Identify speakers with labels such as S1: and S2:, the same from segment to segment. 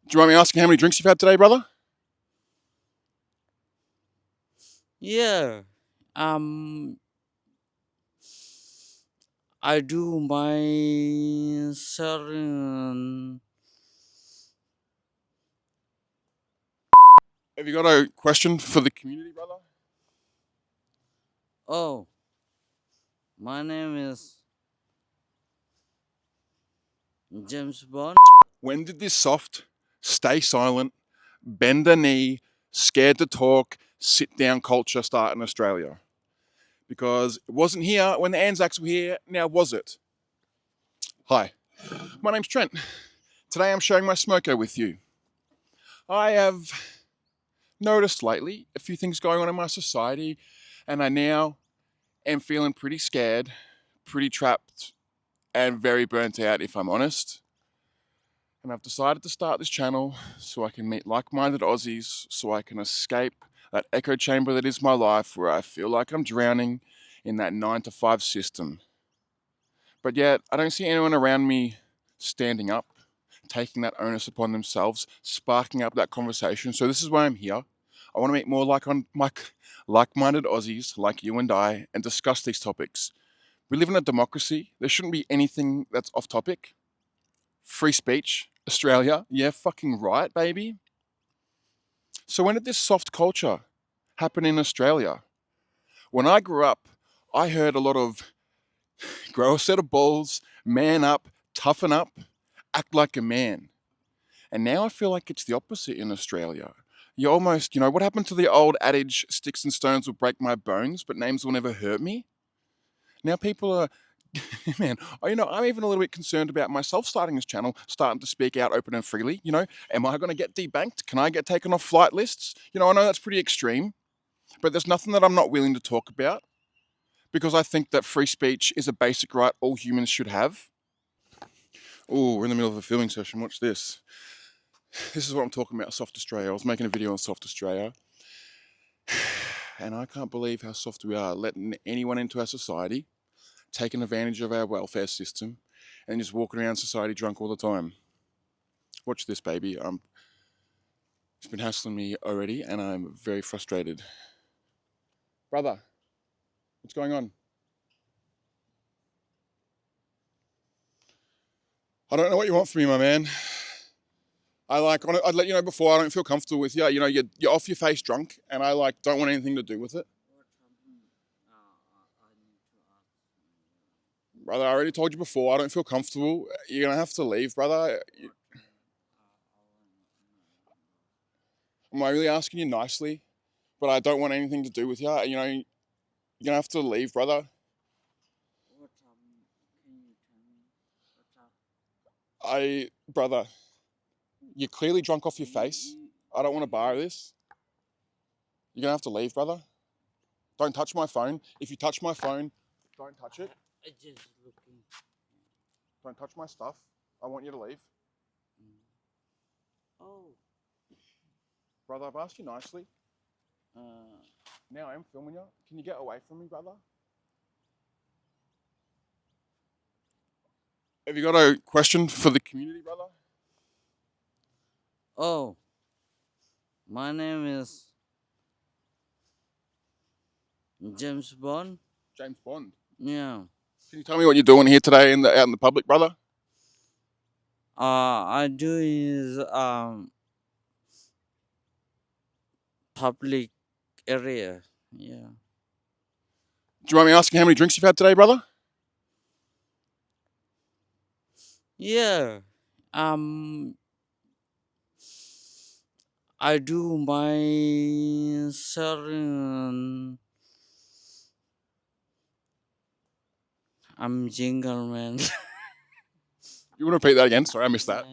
S1: Do you mind me asking how many drinks you've had today, brother?
S2: Yeah, um, I do my certain.
S1: Have you got a question for the community, brother?
S2: Oh, my name is James Bond.
S1: When did this soft, stay silent, bend a knee, scared to talk, sit down culture start in Australia? Because it wasn't here when the Anzacs were here, now was it? Hi, my name's Trent. Today I'm sharing my smoko with you. I have noticed lately a few things going on in my society, and I now am feeling pretty scared, pretty trapped, and very burnt out, if I'm honest. And I've decided to start this channel so I can meet like minded Aussies, so I can escape that echo chamber that is my life where I feel like I'm drowning in that 9 to 5 system. But yet, I don't see anyone around me standing up, taking that onus upon themselves, sparking up that conversation. So, this is why I'm here. I want to meet more like minded Aussies like you and I and discuss these topics. We live in a democracy. There shouldn't be anything that's off topic. Free speech, Australia. Yeah, fucking right, baby. So when did this soft culture happen in Australia? When I grew up, I heard a lot of grow a set of balls, man up, toughen up, act like a man. And now I feel like it's the opposite in Australia. You almost, what happened to the old adage, sticks and stones will break my bones, but names will never hurt me? Now people are man, I'm even a little bit concerned about myself starting this channel, starting to speak out open and freely. Am I going to get debanked? Can I get taken off flight lists? I know that's pretty extreme, but there's nothing that I'm not willing to talk about because I think that free speech is a basic right all humans should have. Oh, we're in the middle of a filming session. Watch this. This is what I'm talking about, soft Australia. I was making a video on soft Australia, and I can't believe how soft we are, letting anyone into our society, taking advantage of our welfare system, and just walking around society drunk all the time. Watch this, baby. It's been hassling me already, and I'm very frustrated. Brother, what's going on? I don't know what you want from me, my man. I'd let you know before. I don't feel comfortable with you. You're off your face drunk, and I don't want anything to do with it, brother. I already told you before. I don't feel comfortable. You're gonna have to leave, brother. I'm only asking you nicely, but I don't want anything to do with you. You're gonna have to leave, brother. Brother, you're clearly drunk off your face. I don't want to borrow this. You're gonna have to leave, brother. Don't touch my phone. If you touch my phone, don't touch it.
S2: Just looking.
S1: Don't touch my stuff. I want you to leave.
S2: Oh,
S1: Brother, I've asked you nicely.
S2: uh,
S1: Now I am filming you. Can you get away from me, brother? Have you got a question for the community, brother?
S2: oh, my name is James Bond.
S1: James Bond.
S2: Yeah.
S1: Can you tell me what you're doing here today out in the public, brother?
S2: I do is public area. Yeah.
S1: Do you mind me asking how many drinks you've had today, brother?
S2: Yeah. Um, I do my certain. I'm jingle man.
S1: You want to repeat that again? Sorry, I missed that.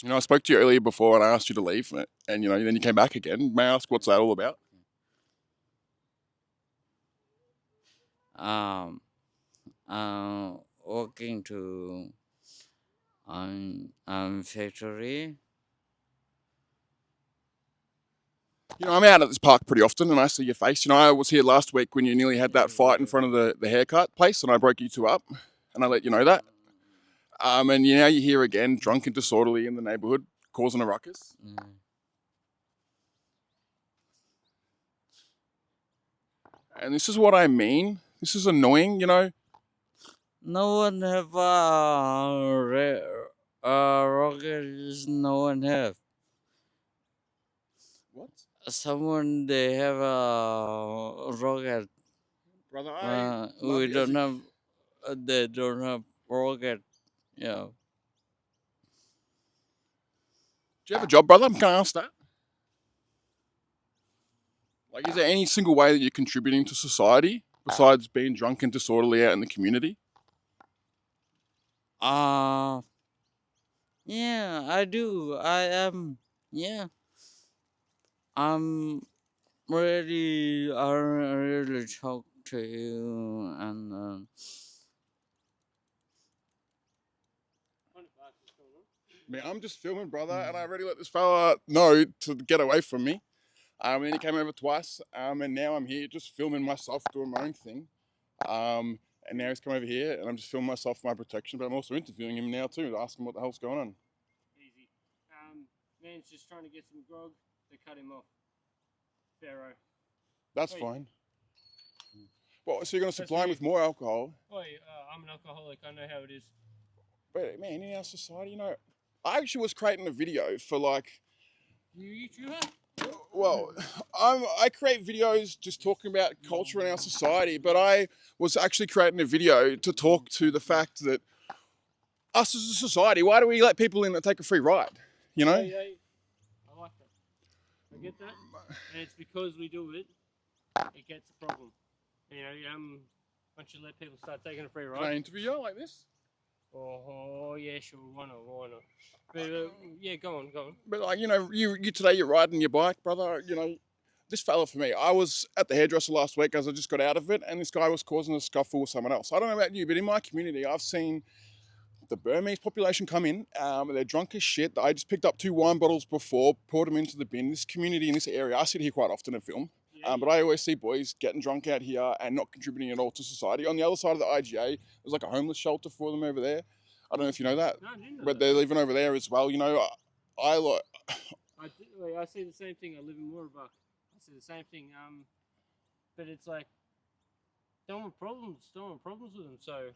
S2: Yeah.
S1: I spoke to you earlier before and I asked you to leave, and then you came back again. May I ask what's that all about?
S2: Um, Working to factory.
S1: I'm out at this park pretty often and I see your face. I was here last week when you nearly had that fight in front of the haircut place and I broke you two up. And and I let you know that. And now you're here again, drunk and disorderly in the neighbourhood, causing a ruckus. And this is what I mean. This is annoying,
S2: No one have rockets. No one have.
S1: What?
S2: Someone they have a rocket.
S1: Brother, I love
S2: We
S1: you.
S2: don't have. They don't have rocket. Yeah.
S1: Do you have a job, brother? Can I ask that? Like, is there any single way that you're contributing to society besides being drunk and disorderly out in the community?
S2: Yeah, I do. I am. Yeah. I'm really. I really talk to you and.
S1: Man, I'm just filming, brother, and I already let this fella know to get away from me. And he came over twice, and now I'm here just filming myself doing my own thing. And now he's come over here, and I'm just filming myself for my protection, but I'm also interviewing him now too, to ask him what the hell's going on.
S3: Easy. Man's just trying to get some grog. They cut him off. Pharaoh.
S1: That's
S3: Oi.
S1: fine. Well, so you're going to
S3: That's
S1: supply him
S3: me.
S1: with more alcohol?
S3: Oi, I'm an alcoholic. I know how it is.
S1: But man, in our society, I actually was creating a video for
S3: You YouTuber?
S1: well, I create videos just talking about culture in our society, but I was actually creating a video to talk to the fact that us as a society, why do we let people in that take a free ride?
S3: Hey, I like that. I get that. And it's because we do it, it gets a problem. Once you let people start taking a free
S1: Can I
S3: ride.
S1: interview you like this?
S3: Oh, yeah, sure. Why not? But, yeah, go on.
S1: But you today you're riding your bike, brother. This fella for me, I was at the hairdresser last week as I just got out of it, and this guy was causing a scuffle with someone else. I don't know about you, but in my community, I've seen the Burmese population come in. They're drunk as shit. I just picked up 2 wine bottles before, poured them into the bin. This community in this area, I sit here quite often and film. But I always see boys getting drunk out here and not contributing at all to society. On the other side of the IGA, there's like a homeless shelter for them over there. I don't know if you know that,
S3: No, I didn't know
S1: but
S3: that.
S1: they're living over there as well.
S3: I see the same thing. I live in Mooroolbark. I see the same thing. But it's like, don't want problems with them. So,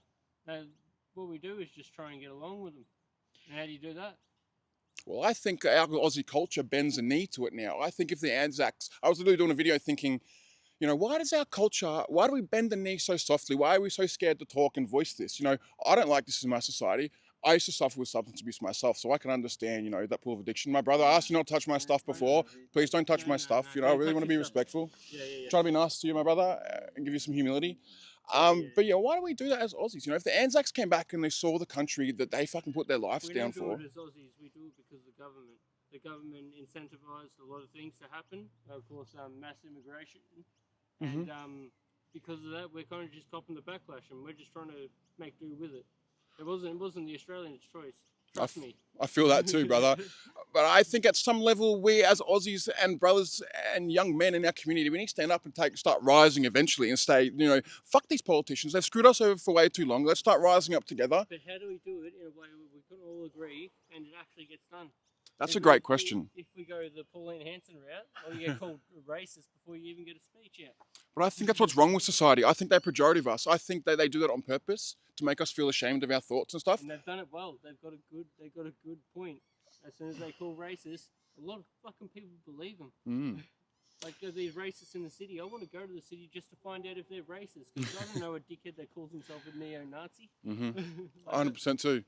S3: what we do is just try and get along with them. And how do you do that?
S1: Well, I think our Aussie culture bends a knee to it now. I think if the Anzacs, I was literally doing a video thinking, why do we bend the knee so softly? Why are we so scared to talk and voice this? I don't like this in my society. I used to suffer with substance abuse myself, so I can understand, that pool of addiction. My brother asked you not to touch my stuff before. Please don't touch my stuff. I really want to be respectful.
S3: Yeah.
S1: Try to be nice to you, my brother, and give you some humility. But why do we do that as Aussies? If the Anzacs came back and they saw the country that they fucking put their lives
S3: We
S1: down
S3: don't do
S1: for.
S3: it as Aussies. We do it because of the government. The government incentivized a lot of things to happen. Of course, mass immigration, and because of that, we're kind of just copping the backlash, and we're just trying to make do with it. It wasn't the Australians' choice. Trust me.
S1: I feel that too, brother. But I think at some level, we as Aussies and brothers and young men in our community, we need to stand up and start rising eventually and say, fuck these politicians. They've screwed us over for way too long. Let's start rising up together.
S3: But how do we do it in a way where we can all agree and it actually gets done?
S1: That's a great question.
S3: If we go the Pauline Hanson route, or you get called racist before you even get a speech yet.
S1: But I think that's what's wrong with society. I think they pejorative us. I think they do that on purpose to make us feel ashamed of our thoughts and stuff.
S3: And they've done it well. They've got a good point. As soon as they call racist, a lot of fucking people believe them. Like these racists in the city. I want to go to the city just to find out if they're racist, because I don't know a dickhead that calls himself a neo-Nazi.
S1: 100% too.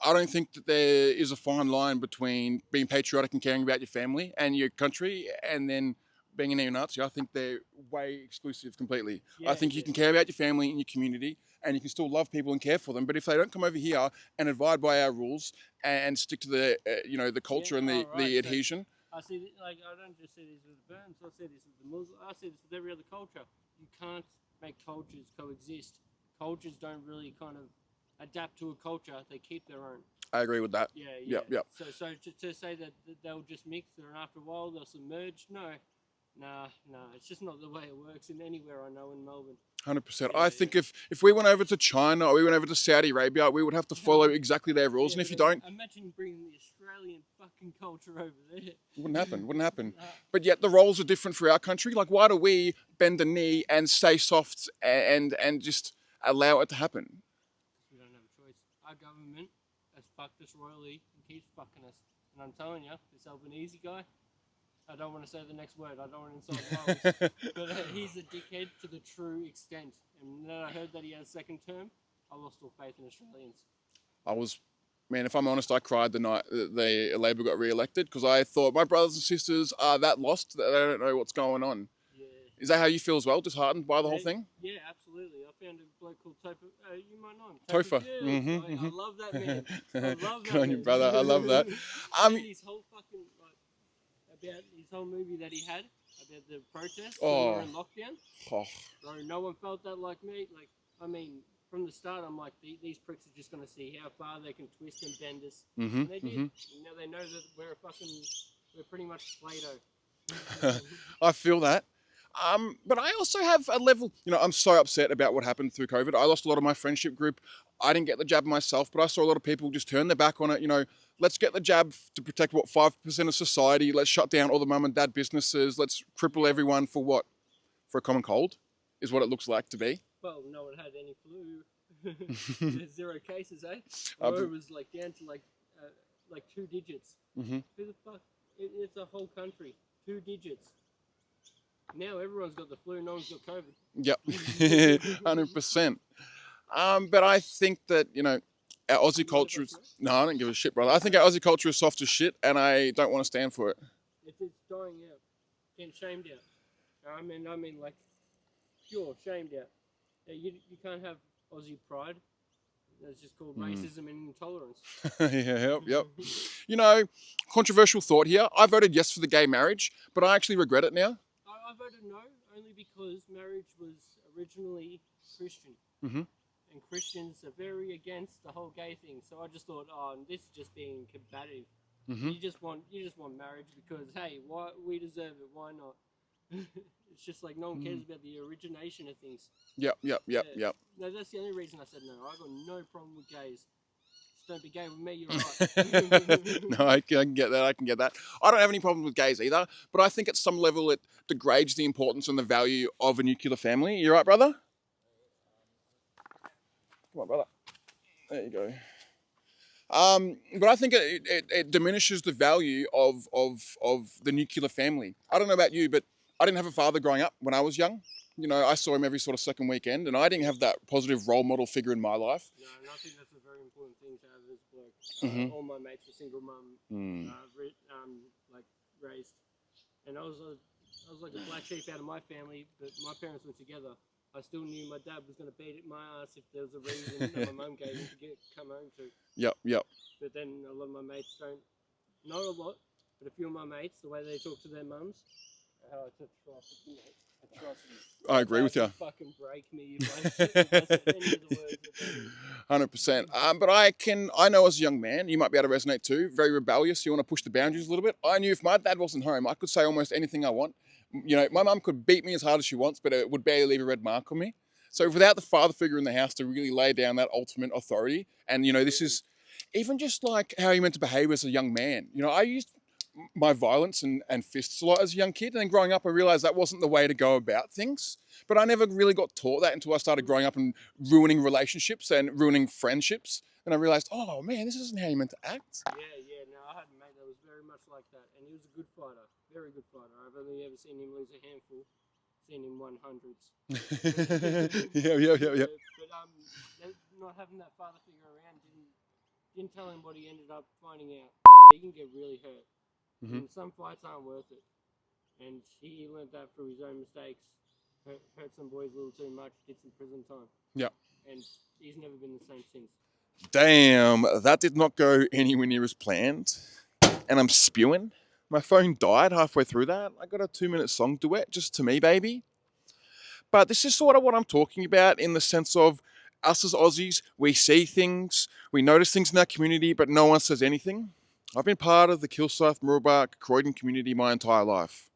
S1: I don't think that there is a fine line between being patriotic and caring about your family and your country and then being a neo-Nazi. I think they're way exclusive completely. I think you can care about your family and your community and you can still love people and care for them. But if they don't come over here and abide by our rules and stick to the, the culture and the adhesion.
S3: I see, I don't just see this with the Burns, I see this with the Muslims, I see this with every other culture. You can't make cultures coexist. Cultures don't really kind of adapt to a culture, they keep their own.
S1: I agree with that.
S3: Yeah.
S1: Yep.
S3: So to say that they'll just mix and after a while they'll submerge, no, it's just not the way it works in anywhere I know in Melbourne.
S1: 100%. I think if we went over to China or we went over to Saudi Arabia, we would have to follow exactly their rules. And if you don't,
S3: imagine bringing the Australian fucking culture over there.
S1: it wouldn't happen. But yet the roles are different for our country. Like, why do we bend the knee and stay soft and just allow it to happen?
S3: We don't have a choice. Our government has fucked us royally and keeps fucking us. And I'm telling you, this Albanese guy, I don't want to say the next word. I don't want to insult Wales. But he's a dickhead to the true extent. And then I heard that he had a second term. I lost all faith in Australians.
S1: Man, if I'm honest, I cried the night that the Labor got re-elected because I thought my brothers and sisters are that lost that they don't know what's going on.
S3: Yeah.
S1: Is that how you feel as well? Disheartened by the whole thing?
S3: Yeah, absolutely. I found a bloke called Topher. You might know him.
S1: Topher.
S3: I love that man. I love that
S1: Good on you,
S3: man.
S1: brother. I love that.
S3: And his whole fucking about his whole movie that he had about the protests when we were in lockdown.
S1: Oh.
S3: Bro, no one felt that like me. Like, I mean, from the start, I'm like, these pricks are just gonna see how far they can twist and bend us. And they did. You know, they know that we're pretty much Plato.
S1: I feel that. But I also have a level, I'm so upset about what happened through COVID. I lost a lot of my friendship group. I didn't get the jab myself, but I saw a lot of people just turn their back on it. Let's get the jab to protect 5% of society. Let's shut down all the mum and dad businesses. Let's cripple everyone for what? For a common cold is what it looks like to be.
S3: Well, no one had any flu. There's 0 cases, eh? Or it was like down to like 2 digits. Who the fuck? It's a whole country. 2 digits. Now everyone's got the flu, no one's got COVID.
S1: Yep, 100%. But I think that, our Aussie culture is... No, I don't give a shit, brother. I think our Aussie culture is soft as shit, and I don't want to stand for it.
S3: It's dying out. Getting shamed out. I mean, like, pure shamed out. You can't have Aussie pride. It's just called racism and intolerance.
S1: Yep. Controversial thought here. I voted yes for the gay marriage, but I actually regret it now.
S3: I voted no, only because marriage was originally Christian. And Christians are very against the whole gay thing. So I just thought, this is just being combative. You just want marriage because, hey, we deserve it. Why not? It's just like no one cares about the origination of things.
S1: Yep.
S3: No, that's the only reason I said no. I got no problem with gays. Just don't be gay with me, you're right.
S1: No, I can get that. I don't have any problem with gays either, but I think at some level it degrades the importance and the value of a nuclear family. You right, brother? Come on, brother. There you go. But I think it diminishes the value of the nuclear family. I don't know about you, but I didn't have a father growing up when I was young. I saw him every sort of second weekend, and I didn't have that positive role model figure in my life.
S3: No, and I think that's a very important thing to have as a bloke. All my mates were single mum, raised, and I was like a black sheep out of my family, but my parents were together. I still knew my dad was going to beat my ass if there was a reason that my mum gave him to come home to.
S1: Yep.
S3: But then a lot of my mates don't, not a lot, but a few of my mates, the way they talk to their mums, it's atrocity.
S1: I agree with you.
S3: Fucking break me if I said any of the words.
S1: 100%. But I know as a young man, you might be able to resonate too, very rebellious, you want to push the boundaries a little bit. I knew if my dad wasn't home, I could say almost anything I want. My mum could beat me as hard as she wants, but it would barely leave a red mark on me. So without the father figure in the house to really lay down that ultimate authority, and this is even just like how you're meant to behave as a young man. I used my violence and fists a lot as a young kid, and then growing up I realised that wasn't the way to go about things. But I never really got taught that until I started growing up and ruining relationships and ruining friendships. And I realised, oh man, this isn't how you're meant to act.
S3: Yeah. No, I had a mate that was very much like that, and he was a good fighter, very good fighter. I've only ever seen him lose a handful, seen him won hundreds.
S1: Yeah.
S3: But not having that father figure around didn't tell him what he ended up finding out. He can get really hurt. And some fights aren't worth it. And he learned that through his own mistakes. Hurt some boys a little too much, did some prison time.
S1: Yeah.
S3: And he's never been the same since.
S1: Damn, that did not go anywhere near as planned. And I'm spewing. My phone died halfway through that. I got a 2-minute song duet just to me, baby. But this is sort of what I'm talking about in the sense of us as Aussies, we see things, we notice things in our community, but no one says anything. I've been part of the Kilsyth, Mooroolbark, Croydon community my entire life.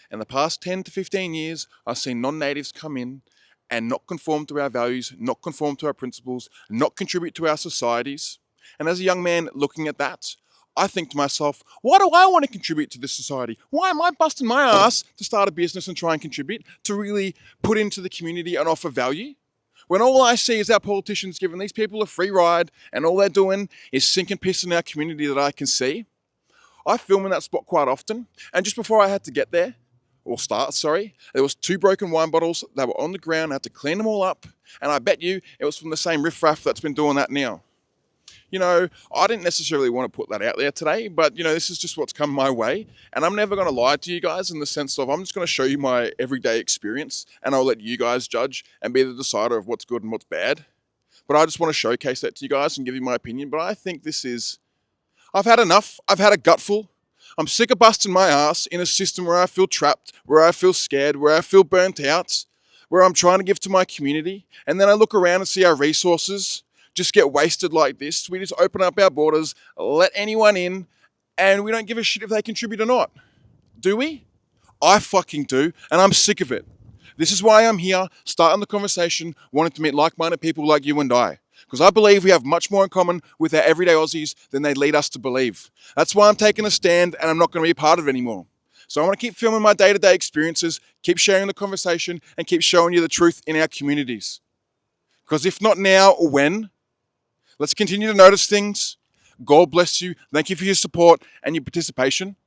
S1: In the past 10 to 15 years, I've seen non-natives come in and not conform to our values, not conform to our principles, not contribute to our societies. And as a young man looking at that, I think to myself, why do I want to contribute to this society? Why am I busting my ass to start a business and try and contribute, to really put into the community and offer value? When all I see is our politicians giving these people a free ride and all they're doing is sinking piss in our community that I can see. I film in that spot quite often, and just before I had to get there, or start, sorry, there was 2 broken wine bottles. They were on the ground. I had to clean them all up, and I bet you it was from the same riffraff that's been doing that now. I didn't necessarily want to put that out there today, but this is just what's come my way, and I'm never going to lie to you guys in the sense of I'm just going to show you my everyday experience, and I'll let you guys judge and be the decider of what's good and what's bad. But I just want to showcase that to you guys and give you my opinion. But I think I've had enough. I've had a gutful. I'm sick of busting my ass in a system where I feel trapped, where I feel scared, where I feel burnt out, where I'm trying to give to my community, and then I look around and see our resources just get wasted like this. We just open up our borders, let anyone in, and we don't give a shit if they contribute or not. Do we? I fucking do, and I'm sick of it. This is why I'm here, starting the conversation, wanting to meet like-minded people like you and I. Because I believe we have much more in common with our everyday Aussies than they lead us to believe. That's why I'm taking a stand and I'm not going to be a part of it anymore. So I want to keep filming my day-to-day experiences, keep sharing the conversation, and keep showing you the truth in our communities. Because if not now, when? Let's continue to notice things. God bless you. Thank you for your support and your participation.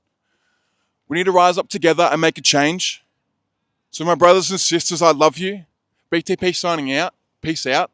S1: We need to rise up together and make a change. So my brothers and sisters, I love you. BTP signing out. Peace out.